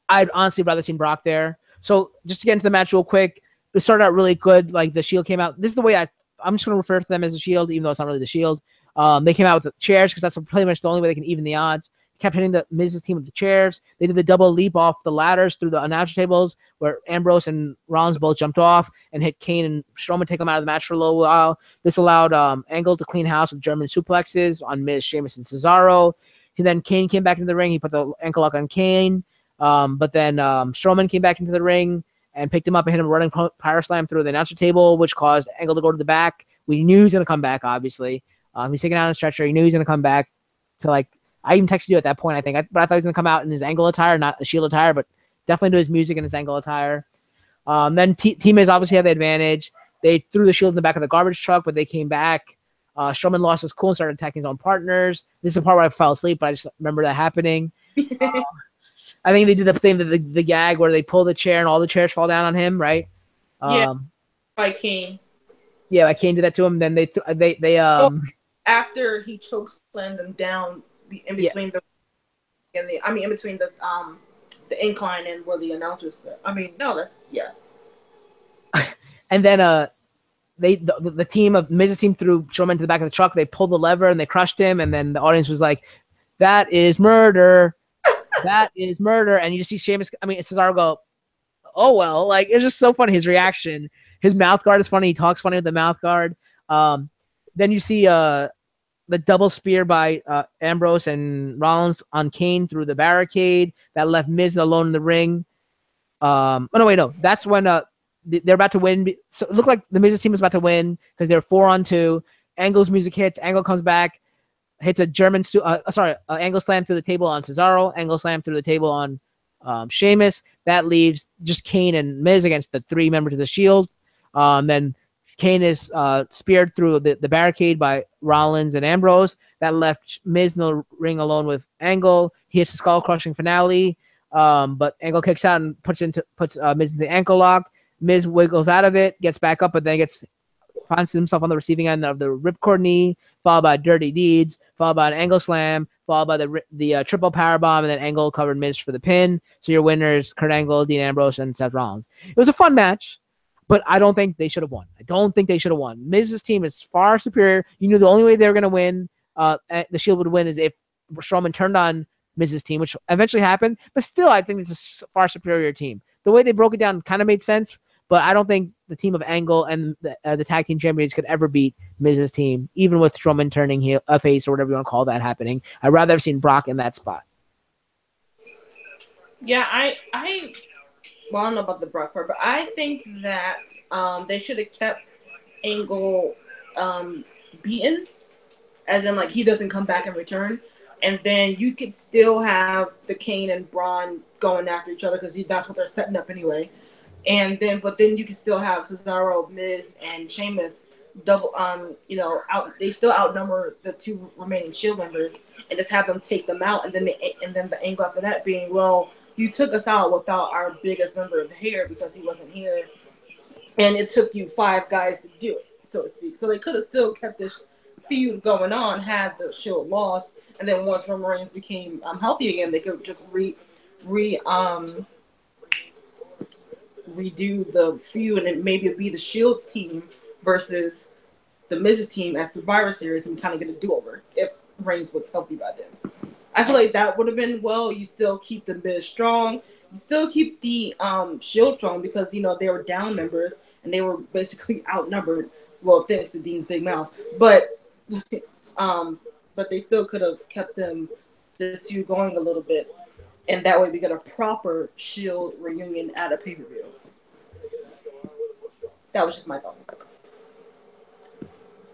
I'd honestly rather seen Brock there. So just to get into the match real quick, it started out really good. Like, the Shield came out. This is the way I'm just going to refer to them as the Shield, even though it's not really the Shield. They came out with the chairs because that's pretty much the only way they can even the odds. Kept hitting the Miz's team with the chairs. They did the double leap off the ladders through the announcer tables, where Ambrose and Rollins both jumped off and hit Kane and Strowman, take them out of the match for a little while. This allowed Angle to clean house with German suplexes on Miz, Sheamus, and Cesaro. And then Kane came back into the ring. He put the ankle lock on Kane. But then Strowman came back into the ring and picked him up and hit him a running power slam through the announcer table, which caused Angle to go to the back. We knew he was going to come back, obviously. He's taken out on a stretcher. He knew he was going to come back to, like, I even texted you at that point, I think. But I thought he was going to come out in his Angle attire, not the Shield attire, but definitely do his music in his Angle attire. Then Team Miz obviously had the advantage. They threw the Shield in the back of the garbage truck, but they came back. Strowman lost his cool and started attacking his own partners. This is the part where I fell asleep, but I just remember that happening. I think they did the thing, the gag where they pull the chair and all the chairs fall down on him, right? By Kane. Yeah, I Kane did that to him. Then they after he chokeslammed them down in between in between the incline and where the announcers said. And then the team of Miz's team threw Strowman to the back of the truck. They pulled the lever and they crushed him. And then the audience was like, "That is murder! That is murder!" And you just see Sheamus. Cesaro go, "Oh well!" Like, it's just so funny, his reaction. His mouth guard is funny. He talks funny with the mouth guard. Then you see the double spear by Ambrose and Rollins on Kane through the barricade that left Miz alone in the ring. That's when they're about to win. So it looked like the Miz's team was about to win because they're 4-on-2. Angle's music hits. Angle comes back, hits a Angle slam through the table on Cesaro. Angle slam through the table on Sheamus. That leaves just Kane and Miz against the 3 members of the Shield. Then Kane is speared through the barricade by Rollins and Ambrose. That left Miz in the ring alone with Angle. He hits the skull-crushing finale, but Angle kicks out and puts Miz in the ankle lock. Miz wiggles out of it, gets back up, but then finds himself on the receiving end of the ripcord knee, followed by Dirty Deeds, followed by an Angle slam, followed by the triple powerbomb, and then Angle covered Miz for the pin. So your winners, Kurt Angle, Dean Ambrose, and Seth Rollins. It was a fun match. But I don't think they should have won. Miz's team is far superior. You knew the only way they were going to win, the Shield would win, is if Strowman turned on Miz's team, which eventually happened. But still, I think it's a far superior team. the way they broke it down kind of made sense. But I don't think the team of Angle and the tag team champions could ever beat Miz's team, even with Strowman turning a face or whatever you want to call that happening. I'd rather have seen Brock in that spot. Yeah, well, I don't know about the Brock part, but I think that they should have kept Angle beaten, as in like he doesn't come back and return, and then you could still have the Kane and Braun going after each other because that's what they're setting up anyway. And then, but then you can still have Cesaro, Miz, and Sheamus double. They still outnumber the two remaining Shield members, and just have them take them out. And then the angle after that being, well, you took us out without our biggest member of the hair because he wasn't here, and it took you 5 guys to do it, so to speak. So they could have still kept this feud going on had the Shield lost, and then once Roman Reigns became healthy again, they could just redo the feud, and it maybe be the Shield's team versus the Miz's team at Survivor Series, and we kind of get a do-over if Reigns was healthy by then. I feel like that would have been, well, you still keep the Miz strong, you still keep the Shield strong because they were down members and they were basically outnumbered. Well, thanks to Dean's big mouth, but they still could have kept this feud going a little bit. And that way we get a proper Shield reunion at a pay-per-view. That was just my thoughts.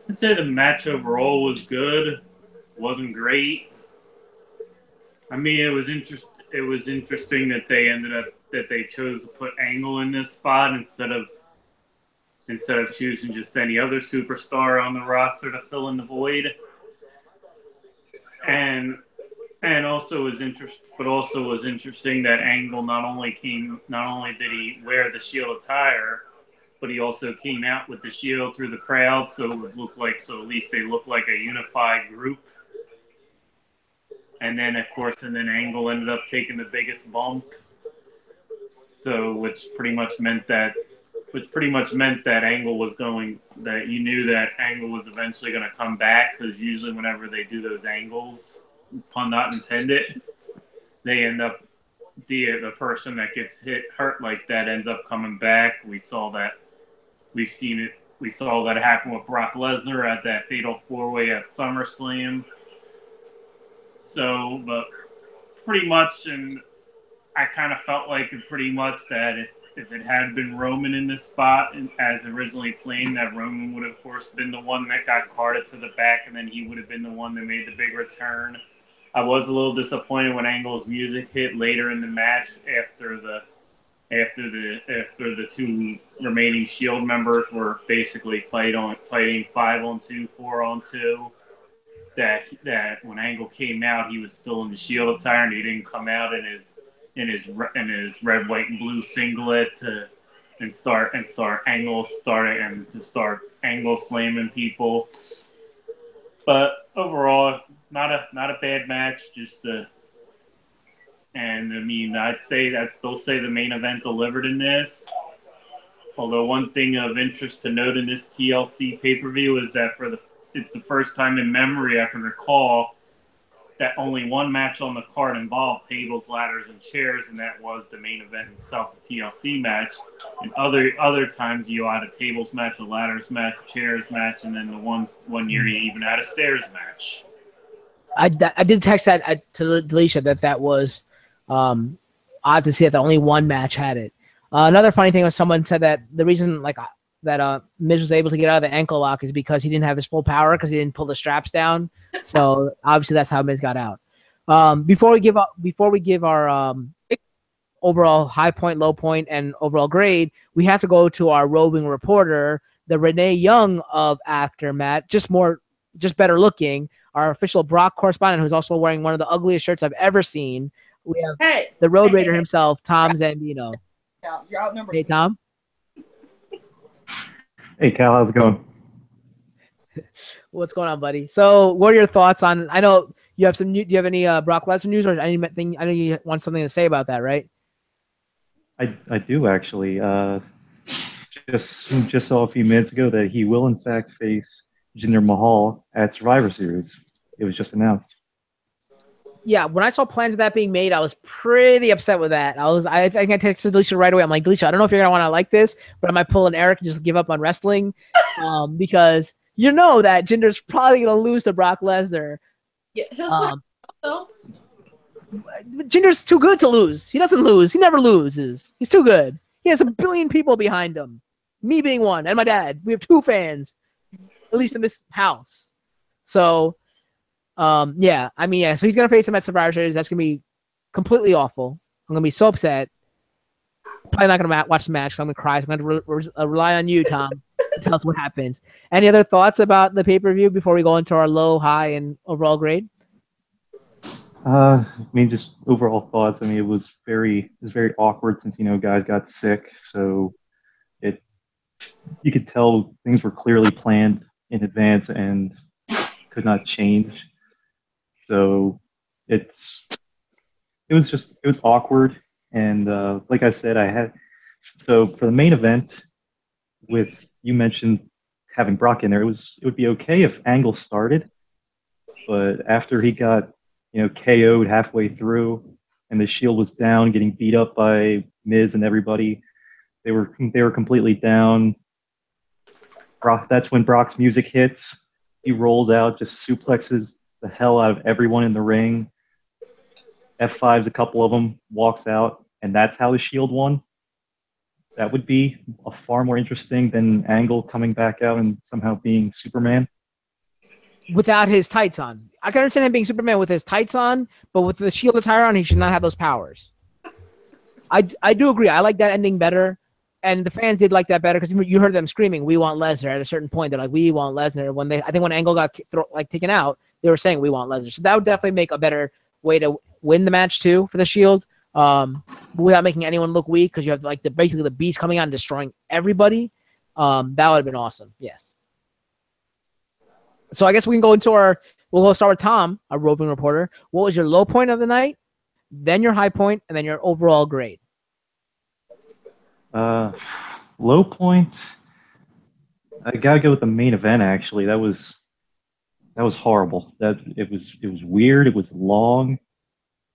I'd say the match overall was good. Wasn't great. I mean, it was interesting that they chose to put Angle in this spot instead of choosing just any other superstar on the roster to fill in the void. And also was interesting that Angle not only did he wear the Shield attire, but he also came out with the Shield through the crowd, so at least they look like a unified group. And then Angle ended up taking the biggest bump, which pretty much meant that Angle was that you knew that Angle was eventually going to come back, because usually whenever they do those angles, pun not intended, they end up the person that gets hurt like that ends up coming back. We saw that happen with Brock Lesnar at that fatal 4-way at SummerSlam. So, but pretty much, and I kind of felt like pretty much that if it had been Roman in this spot, and as originally planned, that Roman would have, of course, been the one that got carted to the back, and then he would have been the one that made the big return. I was a little disappointed when Angle's music hit later in the match after the two remaining Shield members were basically fighting 5-on-2, 4-on-2. That when Angle came out, he was still in the Shield attire, and he didn't come out in his red, white, and blue singlet to start Angle slamming people. But overall, not a bad match. I'd still say the main event delivered in this. Although one thing of interest to note in this TLC pay-per-view is that it's the first time in memory I can recall that only one match on the card involved tables, ladders, and chairs, and that was the main event itself, the TLC match. And other times you had a tables match, a ladders match, a chairs match, and then the one year you even had a stairs match. I did text that to Delisha that was odd to see that only one match had it. Another funny thing was someone said that the reason that Miz was able to get out of the ankle lock is because he didn't have his full power because he didn't pull the straps down. So obviously that's how Miz got out. Before we give our overall high point, low point, and overall grade, we have to go to our roving reporter, the Renee Young of AfterMat, just better looking, our official Brock correspondent, who's also wearing one of the ugliest shirts I've ever seen. We have the Road Raider himself, Tom Zambino. Yeah, you're outnumbered. Hey, Tom. Hey, Cal, how's it going? What's going on, buddy? So, what are your thoughts on? I know you have some. Do you have any Brock Lesnar news or anything? I know you want something to say about that, right? I do actually. Just saw a few minutes ago that he will in fact face Jinder Mahal at Survivor Series. It was just announced. Yeah, when I saw plans of that being made, I was pretty upset with that. I think I texted Alicia right away. I'm like, Alicia, I don't know if you're gonna want to like this, but I might pull an Eric and just give up on wrestling, because you know that Jinder's probably gonna lose to Brock Lesnar. Yeah, he'll still Um, though. Jinder's too good to lose. He doesn't lose. He never loses. He's too good. He has a billion people behind him, me being one, and my dad. We have 2 fans, at least in this house. So, yeah, I mean, yeah. So he's gonna face him at Survivor Series. That's gonna be completely awful. I'm gonna be so upset. Probably not gonna watch the match. So I'm gonna cry. So I'm gonna rely on you, Tom, to tell us what happens. Any other thoughts about the pay-per-view before we go into our low, high, and overall grade? I mean, just overall thoughts. I mean, it was very awkward since guys got sick, so it you could tell things were clearly planned in advance and could not change. So it's it was awkward, and like I said, I had so for the main event with you mentioned having Brock in there, it would be okay if Angle started, but after he got KO'd halfway through and the Shield was down, getting beat up by Miz and everybody, they were completely down. Brock, that's when Brock's music hits. He rolls out, just suplexes the hell out of everyone in the ring. F5's a couple of them, walks out, and that's how the Shield won. That would be a far more interesting than Angle coming back out and somehow being Superman. Without his tights on, I can understand him being Superman with his tights on, but with the Shield attire on, he should not have those powers. I do agree. I like that ending better, and the fans did like that better because you heard them screaming, "We want Lesnar!" At a certain point, they're like, "We want Lesnar." I think when Angle got taken out, they were saying, "We want Lesnar." So that would definitely make a better way to win the match too for the Shield, without making anyone look weak because you have like basically the Beast coming out and destroying everybody. That would have been awesome. Yes. So I guess we can go into we'll go start with Tom, our roving reporter. What was your low point of the night, then your high point, and then your overall grade? Low point. I gotta go with the main event. Actually, that was horrible. That it was weird. It was long.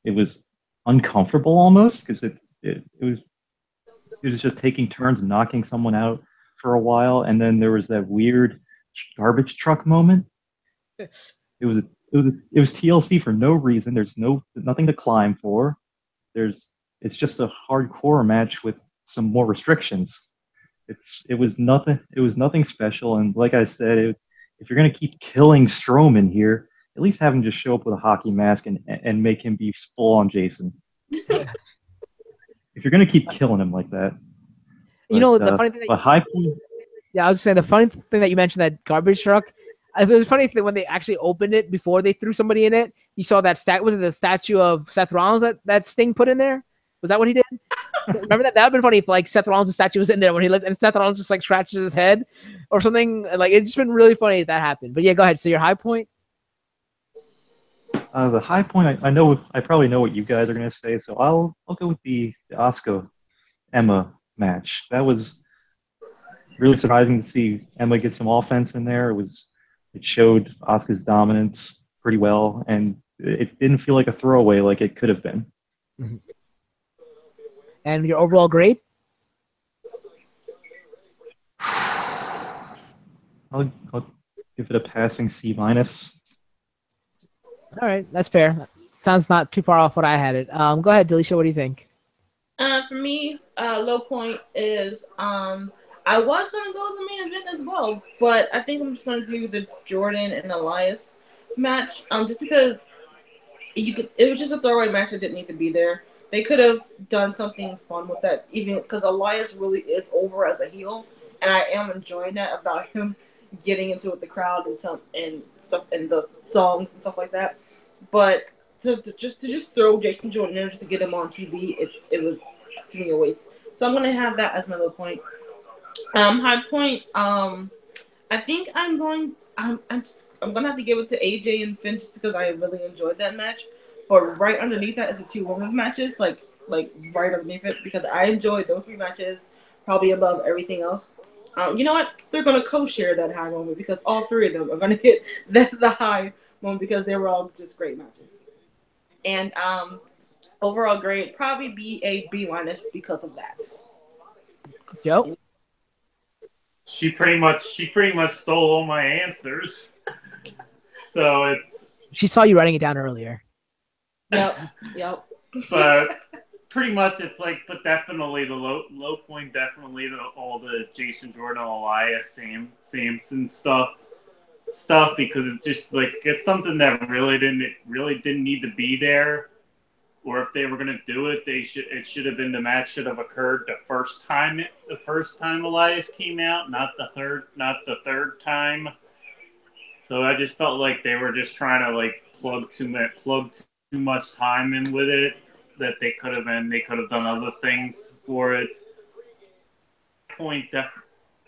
It was uncomfortable almost because it was just taking turns knocking someone out for a while, and then there was that weird garbage truck moment. It was TLC for no reason. There's nothing to climb for. It's just a hardcore match with some more restrictions. It was nothing special. And like I said, if you're gonna keep killing Strowman here, at least have him just show up with a hockey mask and make him be full on Jason. If you're gonna keep killing him like that. The funny thing. High point. Yeah, I was just saying the funny thing that you mentioned, that garbage truck. The funny thing when they actually opened it before they threw somebody in it, you saw that was it the statue of Seth Rollins that Sting put in there? Was that what he did? Remember that? That would have been funny if like Seth Rollins' statue was in there when he looked and Seth Rollins just like scratches his head or something. Like it's just been really funny if that happened. But yeah, go ahead. So your high point? The high point. I know. I probably know what you guys are gonna say, so I'll go with the Asuka Emma match. That was really surprising to see Emma get some offense in there. It showed Asuka's dominance pretty well, and it didn't feel like a throwaway like it could have been. Mm-hmm. And your overall grade? I'll give it a passing C minus. All right, that's fair. Sounds not too far off what I had it. Go ahead, Delisha. What do you think? For me, low point is I was gonna go with the main event as well, but I think I'm just gonna do the Jordan and Elias match. Just because it was just a throwaway match that didn't need to be there. They could have done something fun with that, even because Elias really is over as a heel, and I am enjoying that about him getting into it with the crowd and stuff and the songs and stuff like that. But to just throw Jason Jordan in just to get him on TV, it was to me a waste. So I'm gonna have that as my low point. High point. I think I'm gonna have to give it to AJ and Finn just because I really enjoyed that match. But right underneath that is the 2 women's matches, like right underneath it, because I enjoyed those 3 matches probably above everything else. You know what? They're gonna co-share that high moment because all 3 of them are gonna hit the high moment because they were all just great matches. And overall grade probably be a B- because of that. Joe? She pretty much stole all my answers. So it's She saw you writing it down earlier. Yep. But pretty much it's like, but definitely the low point, definitely all the Jason Jordan, Elias, Samson stuff, because it's just like it's something that really didn't need to be there. Or if they were gonna do it, it should have been, the match should have occurred the first time Elias came out, not the third time. So I just felt like they were just trying to like plug too much time in with it, that they could have done other things for it.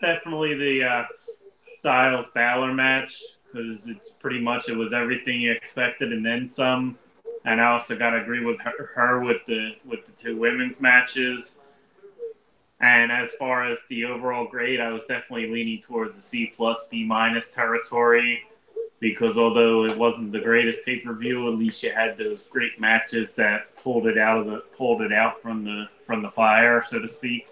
Definitely the Styles Balor match, because it's pretty much, it was everything you expected and then some. And I also got to agree with her with the two women's matches. And as far as the overall grade, I was definitely leaning towards the C plus B minus territory, because although it wasn't the greatest pay per view, at least you had those great matches that pulled it out from the fire, so to speak.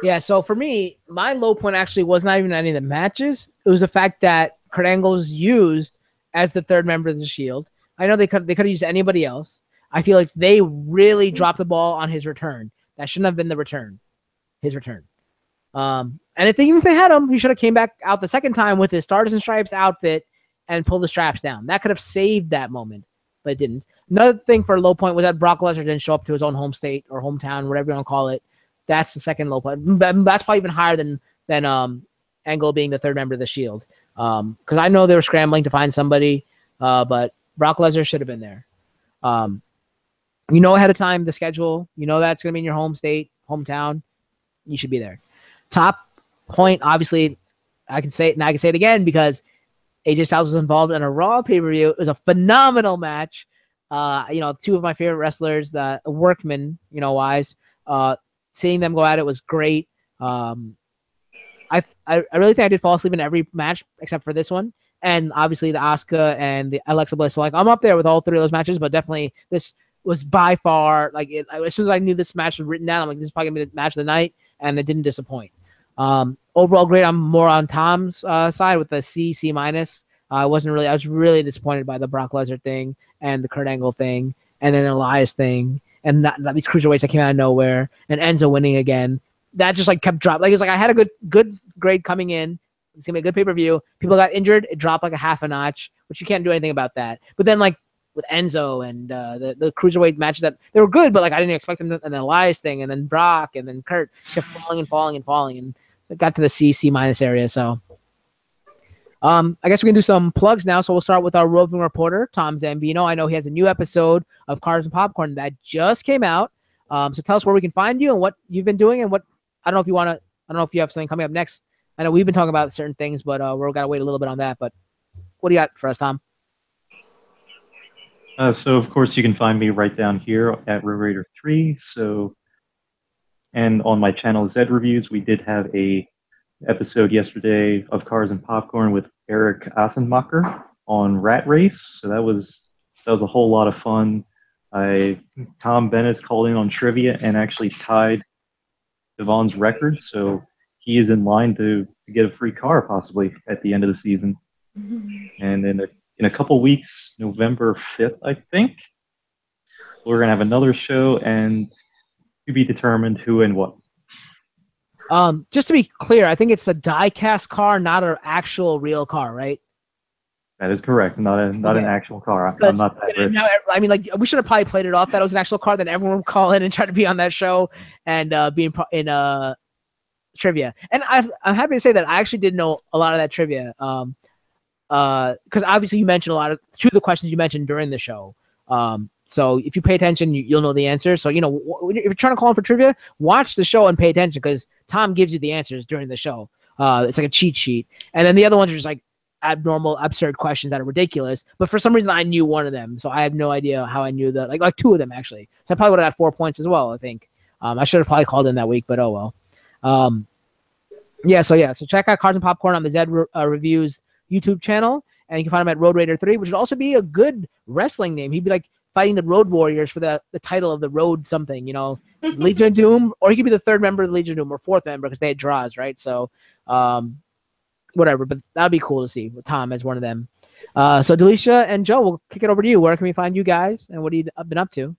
Yeah, so for me, my low point actually was not even any of the matches. It was the fact that Kurt Angle was used as the third member of the Shield. I know they could have used anybody else. I feel like they really dropped the ball on his return. That shouldn't have been his return. And even if they had him, he should have came back out the second time with his Stars and Stripes outfit and pulled the straps down. That could have saved that moment, but it didn't. Another thing for a low point was that Brock Lesnar didn't show up to his own home state or hometown, whatever you want to call it. That's the second low point. That's probably even higher than Angle being the third member of the Shield. Because I know they were scrambling to find somebody, but Brock Lesnar should have been there. You know ahead of time the schedule. You know that's going to be in your home state, hometown. You should be there. Top point, obviously, I can say it, and I can say it again because AJ Styles was involved in a Raw pay-per-view. It was a phenomenal match. Two of my favorite wrestlers, the workmen, wise. Seeing them go at it was great. I really think I did fall asleep in every match except for this one. And obviously the Asuka and the Alexa Bliss. So I'm up there with all three of those matches, but definitely this was by far as soon as I knew this match was written down, I'm like, this is probably gonna be the match of the night, and it didn't disappoint. Overall grade, I'm more on Tom's side with the C minus. I was really disappointed by the Brock Lesnar thing and the Kurt Angle thing, and then Elias thing, and not these cruiserweights that came out of nowhere, and Enzo winning again. That just kept dropping. It's I had a good grade coming in. It's gonna be a good pay-per-view. People got injured. It dropped a half a notch, which you can't do anything about that. But then with Enzo and the cruiserweight matches, that they were good, but I didn't expect them to, and then Elias thing, and then Brock, and then Kurt kept falling, and it got to the C minus area. So I guess we can do some plugs now. So we'll start with our roving reporter, Tom Zambino. I know he has a new episode of Cars and Popcorn that just came out. So tell us where we can find you and what you've been doing, and what I don't know if you have something coming up next. I know we've been talking about certain things, but we're gonna wait a little bit on that. But what do you got for us, Tom? So of course you can find me right down here at Road 3. And on my channel Zed Reviews, we did have a episode yesterday of Cars and Popcorn with Eric Assenmacher on Rat Race. So that was a whole lot of fun. Tom Bennis called in on trivia and actually tied Devon's record, so he is in line to get a free car possibly at the end of the season. Mm-hmm. And in a couple weeks, November 5th, I think, we're going to have another show, and to be determined who and what. Just to be clear, I think it's a die-cast car, not an actual real car, right? That is correct. Not an actual car. I'm not that rich. Now, we should have probably played it off that it was an actual car. Then everyone would call in and try to be on that show and be in trivia. And I'm happy to say that I actually did know a lot of that trivia. Because obviously you mentioned two of the questions you mentioned during the show. So if you pay attention, you'll know the answers. So, if you're trying to call in for trivia, watch the show and pay attention, because Tom gives you the answers during the show. It's like a cheat sheet. And then the other ones are just abnormal, absurd questions that are ridiculous. But for some reason, I knew one of them. So I have no idea how I knew that. Like two of them, actually. So I probably would have got 4 points as well, I think. I should have probably called in that week, but oh well. So check out Cars and Popcorn on the Zed Reviews YouTube channel. and you can find him at Road Raider 3, which would also be a good wrestling name. He'd be like fighting the Road Warriors for the title of the Road something, Legion of Doom, or he could be the third member of the Legion of Doom or fourth member because they had draws, right? So, whatever, but that'd be cool to see with Tom as one of them. So Delisha and Joe, we'll kick it over to you. Where can we find you guys, and what have you been up to?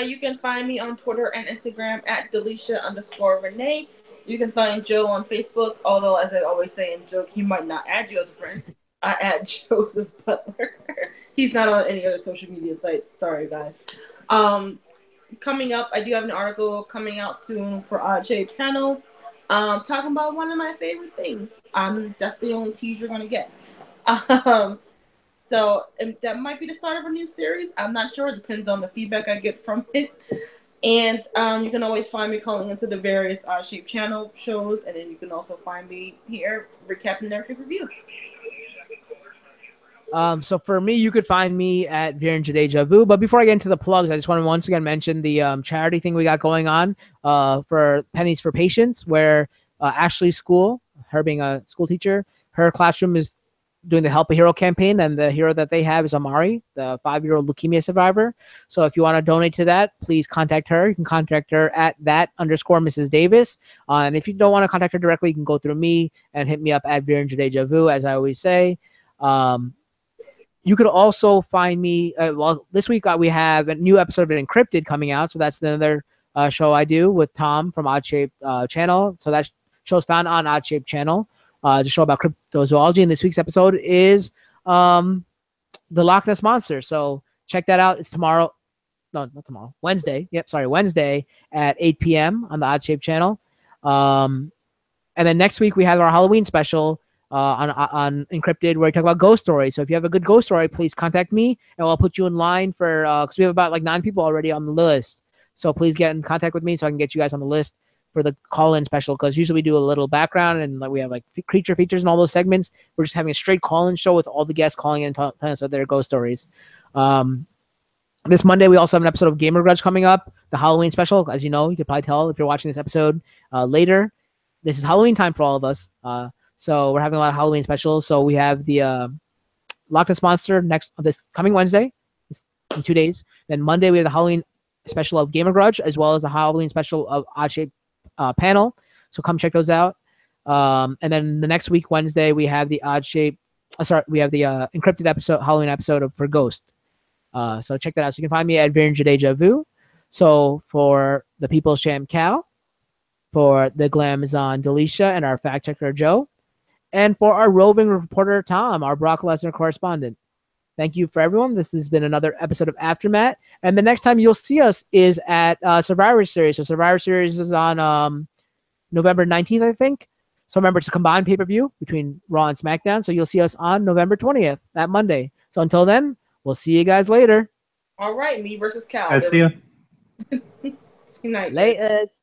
You can find me on Twitter and Instagram at Delisha_Renee. You can find Joe on Facebook, although, as I always say in joke, he might not add you as a friend. I add Joseph Butler. He's not on any other social media site. Sorry, guys. Coming up, I do have an article coming out soon for Odd Shape Panel, talking about one of my favorite things. That's the only tease you're going to get. So that might be the start of a new series. I'm not sure. It depends on the feedback I get from it. And you can always find me calling into the various Odd Shape Channel shows, and then you can also find me here recapping their pay-per-view. So for me, you could find me at Virenja Deja Vu. But before I get into the plugs, I just want to once again mention the charity thing we got going on for Pennies for Patients, where Ashley's school, her being a school teacher, her classroom is doing the Help a Hero campaign, and the hero that they have is Amari, the 5-year-old leukemia survivor. So if you want to donate to that, please contact her. You can contact her at @Mrs. Davis. And if you don't want to contact her directly, you can go through me and hit me up at Virenja Deja Vu, as I always say. You could also find me. This week we have a new episode of Encrypted coming out, so that's another show I do with Tom from Odd Shape Channel. So that show's found on Odd Shape Channel. The show about cryptozoology, and this week's episode is the Loch Ness Monster. So check that out. It's tomorrow. No, not tomorrow. Wednesday. Yep, sorry, Wednesday at 8 p.m. on the Odd Shape Channel. And then next week we have our Halloween special on Encrypted, where we talk about ghost stories. So if you have a good ghost story, please contact me, and I'll put you in line for because we have about like 9 people already on the list. So please get in contact with me so I can get you guys on the list for the call-in special, because usually we do a little background and like we have like creature features and all those segments. We're just having a straight call-in show with all the guests calling in and telling us their ghost stories. This Monday, we also have an episode of Gamer Grudge coming up, the Halloween special. As you know, you can probably tell if you're watching this episode later. This is Halloween time for all of us. So we're having a lot of Halloween specials. So we have the Loch Ness Monster this coming Wednesday, in 2 days. Then Monday, we have the Halloween special of Gamer Grudge, as well as the Halloween special of Odd Shape Panel. So come check those out. And then the next week, Wednesday, we have the we have the Encrypted episode, Halloween episode for Ghost. So check that out. So you can find me at Virenja Deja Vu. So for the People's Champ Cal, for the Glamazon Delisha, and our fact checker Joe, and for our roving reporter Tom, our Brock Lesnar correspondent. Thank you for everyone. This has been another episode of AfterMat, and the next time you'll see us is at Survivor Series. So Survivor Series is on November 19th, I think. So remember, it's a combined pay-per-view between Raw and SmackDown. So you'll see us on November 20th, that Monday. So until then, we'll see you guys later. All right, me versus Cal. I see you. Good night. Laters.